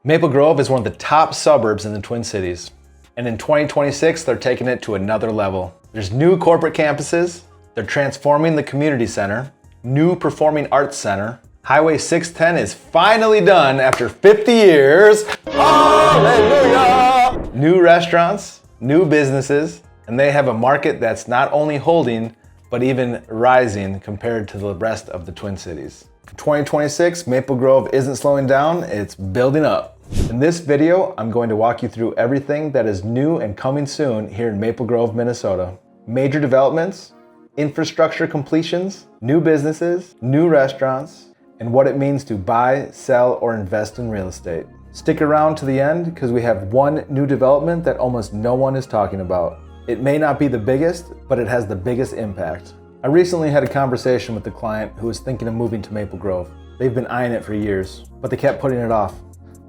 Maple Grove is one of the top suburbs in the Twin Cities. And in 2026, they're taking it to another level. There's new corporate campuses, they're transforming the community center, new performing arts center. Highway 610 is finally done after 50 years. Hallelujah! New restaurants, new businesses, and they have a market that's not only holding, but even rising compared to the rest of the Twin Cities. In 2026, Maple Grove isn't slowing down, it's building up. In this video, I'm going to walk you through everything that is new and coming soon here in Maple Grove, Minnesota. Major developments, infrastructure completions, new businesses, new restaurants, and what it means to buy, sell, or invest in real estate. Stick around to the end because we have one new development that almost no one is talking about. It may not be the biggest, but it has the biggest impact. I recently had a conversation with a client who was thinking of moving to Maple Grove. They've been eyeing it for years, but they kept putting it off.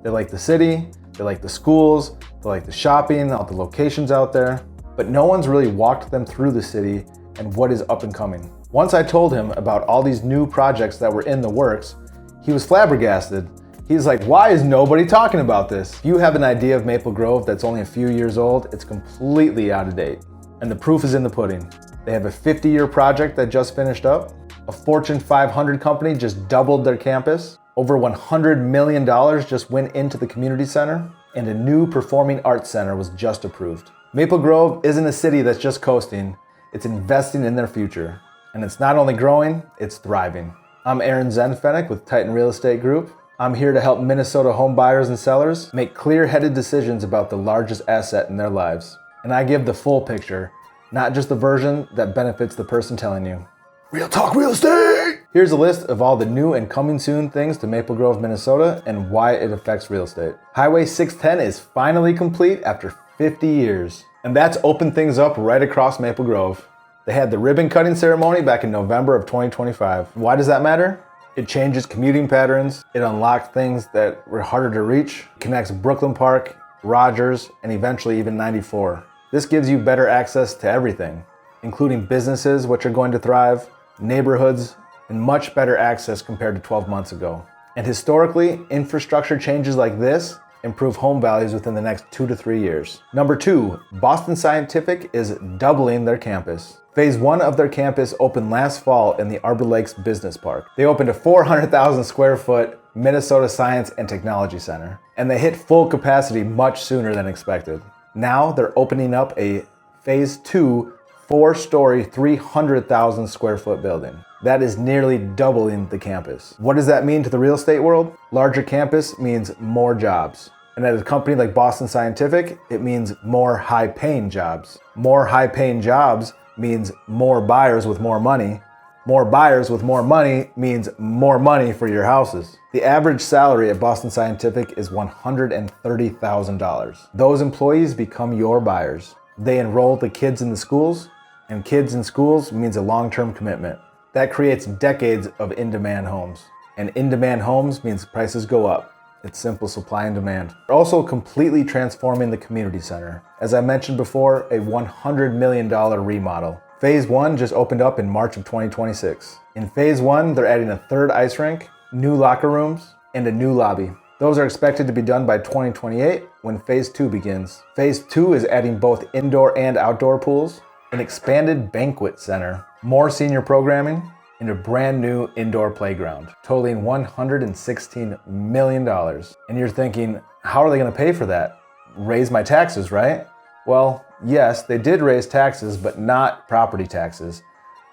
They like the city, they like the schools, they like the shopping, all the locations out there, but no one's really walked them through the city and what is up and coming. Once I told him about all these new projects that were in the works, he was flabbergasted. He's like, why is nobody talking about this? If you have an idea of Maple Grove that's only a few years old, it's completely out of date. And the proof is in the pudding. They have a 50-year project that just finished up. A Fortune 500 company just doubled their campus. Over $100 million just went into the community center. And a new performing arts center was just approved. Maple Grove isn't a city that's just coasting, it's investing in their future. And it's not only growing, it's thriving. I'm Zehnpfennig with Titan Real Estate Group. I'm here to help Minnesota home buyers and sellers make clear-headed decisions about the largest asset in their lives. And I give the full picture, not just the version that benefits the person telling you. Real talk real estate! Here's a list of all the new and coming soon things to Maple Grove, Minnesota and why it affects real estate. Highway 610 is finally complete after 50 years. And that's opened things up right across Maple Grove. They had the ribbon cutting ceremony back in November of 2025. Why does that matter? It changes commuting patterns, it unlocks things that were harder to reach, connects Brooklyn Park, Rogers, and eventually even 94. This gives you better access to everything, including businesses which are going to thrive, neighborhoods, and much better access compared to 12 months ago. And historically, infrastructure changes like this improve home values within the next 2 to 3 years. Number 2, Boston Scientific is doubling their campus. Phase 1 of their campus opened last fall in the Arbor Lakes Business Park. They opened a 400,000 square foot Minnesota Science and Technology Center, and they hit full capacity much sooner than expected. Now they're opening up a Phase 2 4-story, 300,000 square foot building. That is nearly doubling the campus. What does that mean to the real estate world? Larger campus means more jobs. And at a company like Boston Scientific, it means more high-paying jobs. More high-paying jobs means more buyers with more money. More buyers with more money means more money for your houses. The average salary at Boston Scientific is $130,000. Those employees become your buyers. They enroll the kids in the schools, and kids in schools means a long-term commitment. That creates decades of in-demand homes. And in-demand homes means prices go up. It's simple supply and demand. We're also completely transforming the community center. As I mentioned before, a $100 million remodel. Phase 1 just opened up in March of 2026. In Phase 1, they're adding a third ice rink, new locker rooms, and a new lobby. Those are expected to be done by 2028 when Phase 2 begins. Phase 2 is adding both indoor and outdoor pools, an expanded banquet center, more senior programming, and a brand new indoor playground, totaling $116 million. And you're thinking, how are they gonna pay for that? Raise my taxes, right? Well, yes, they did raise taxes, but not property taxes.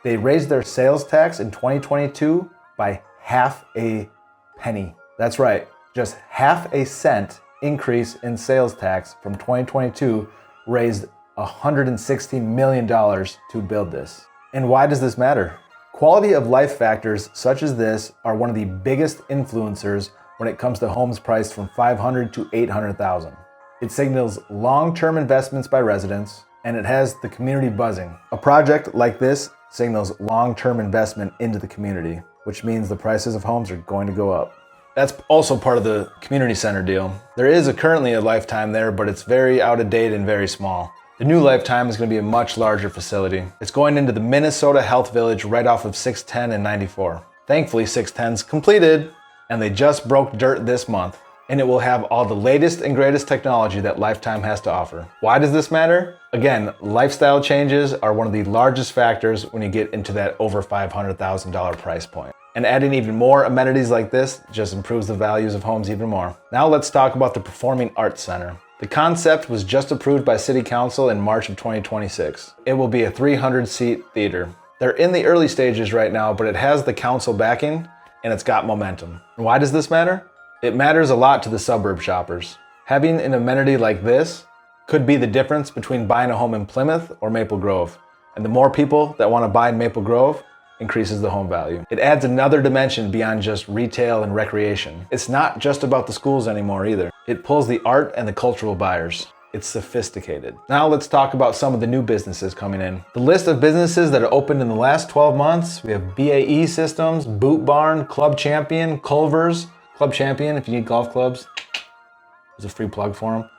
They raised their sales tax in 2022 by half a penny. That's right, just half a cent increase in sales tax from 2022 raised $116 million to build this. And why does this matter? Quality of life factors such as this are one of the biggest influencers when it comes to homes priced from $500,000 to $800,000. It signals long-term investments by residents, and it has the community buzzing. A project like this signals long-term investment into the community, which means the prices of homes are going to go up. That's also part of the community center deal. There is currently a Lifetime there, but it's very out of date and very small. The new Lifetime is going to be a much larger facility. It's going into the Minnesota Health Village right off of 610 and 94. Thankfully, 610's completed, and they just broke dirt this month. and it will have all the latest and greatest technology that Lifetime has to offer. Why does this matter? Again, lifestyle changes are one of the largest factors when you get into that over $500,000 price point. And adding even more amenities like this just improves the values of homes even more. Now let's talk about the Performing Arts Center. The concept was just approved by City Council in March of 2026. It will be a 300-seat theater. They're in the early stages right now, but it has the council backing and it's got momentum. And why does this matter? It matters a lot to the suburb shoppers. Having an amenity like this could be the difference between buying a home in Plymouth or Maple Grove. And the more people that want to buy in Maple Grove, increases the home value. It adds another dimension beyond just retail and recreation. It's not just about the schools anymore either. It pulls the art and the cultural buyers. It's sophisticated. Now let's talk about some of the new businesses coming in. The list of businesses that are opened in the last 12 months, we have BAE Systems, Boot Barn, Club Champion, Culver's, Club Champion if you need golf clubs. There's a free plug for them.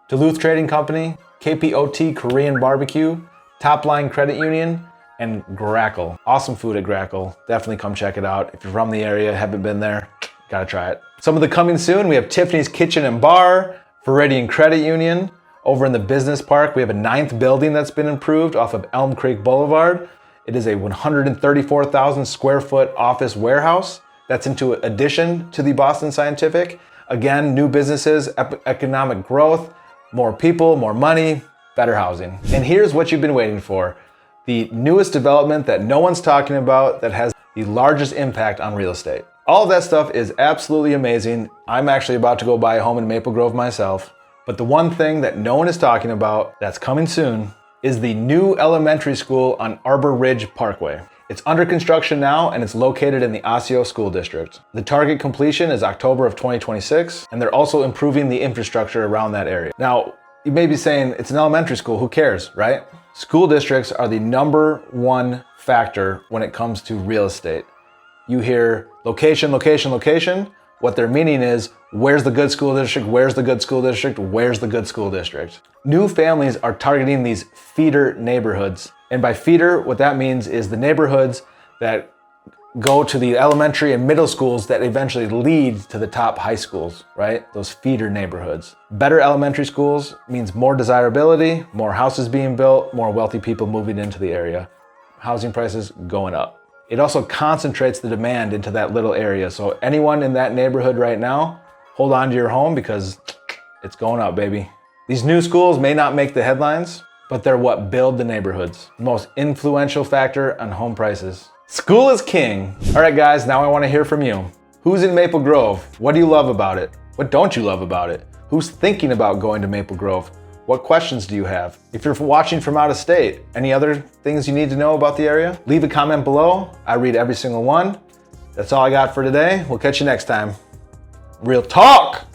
Duluth Trading Company, KPOT Korean Barbecue, Top Line Credit Union, and Grackle. Awesome food at Grackle. Definitely come check it out. If you're from the area, haven't been there, gotta try it. Some of the coming soon, we have Tiffany's Kitchen and Bar, Viridian Credit Union. Over in the business park, we have a 9th building that's been improved off of Elm Creek Boulevard. It is a 134,000 square foot office warehouse. That's into addition to the Boston Scientific. Again, new businesses, economic growth, more people, more money, better housing. And here's what you've been waiting for. The newest development that no one's talking about that has the largest impact on real estate. All of that stuff is absolutely amazing. I'm actually about to go buy a home in Maple Grove myself. But the one thing that no one is talking about that's coming soon is the new elementary school on Arbor Ridge Parkway. It's under construction now and it's located in the Osseo School District. The target completion is October of 2026, and they're also improving the infrastructure around that area. Now, you may be saying it's an elementary school, who cares, right? School districts are the #1 factor when it comes to real estate. You hear location, location, location. What they're meaning is, where's the good school district? Where's the good school district? Where's the good school district? New families are targeting these feeder neighborhoods. And by feeder, what that means is the neighborhoods that go to the elementary and middle schools that eventually lead to the top high schools, right? Those feeder neighborhoods. Better elementary schools means more desirability, more houses being built, more wealthy people moving into the area. Housing prices going up. It also concentrates the demand into that little area. So anyone in that neighborhood right now, hold on to your home because it's going up, baby. These new schools may not make the headlines, but they're what build the neighborhoods. The most influential factor on home prices. School is king. All right, guys, now I want to hear from you. Who's in Maple Grove? What do you love about it? What don't you love about it? Who's thinking about going to Maple Grove? What questions do you have? If you're watching from out of state, any other things you need to know about the area? Leave a comment below. I read every single one. That's all I got for today. We'll catch you next time. Real talk!